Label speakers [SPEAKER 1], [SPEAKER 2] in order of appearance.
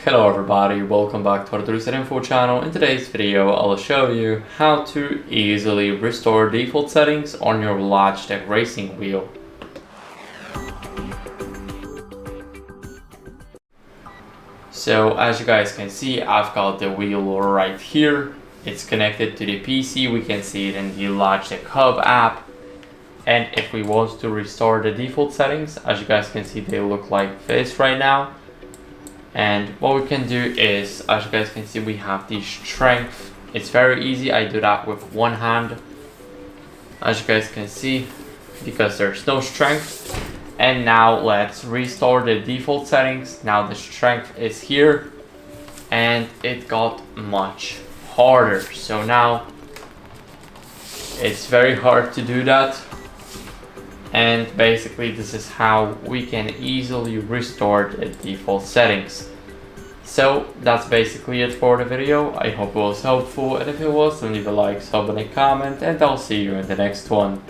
[SPEAKER 1] Hello everybody, welcome back to our troubleshooting info channel. In today's video, I'll show you how to easily restore default settings on your Logitech racing wheel. So as you guys can see, I've got the wheel right here. It's connected to the PC. We can see it in the Logitech Hub app. And if we want to restore the default settings, as you guys can see, they look like this right now. And what we can do is, as you guys can see, we have the strength. It's very easy. I do that with one hand, as you guys can see, because there's no strength. And now let's restore the default settings. Now the strength is here and it got much harder. So now it's very hard to do that. And basically this is how we can easily restore the default settings. So that's basically it for the video. I hope it was helpful, and if it was, then leave a like, sub and a comment, and I'll see you in the next one.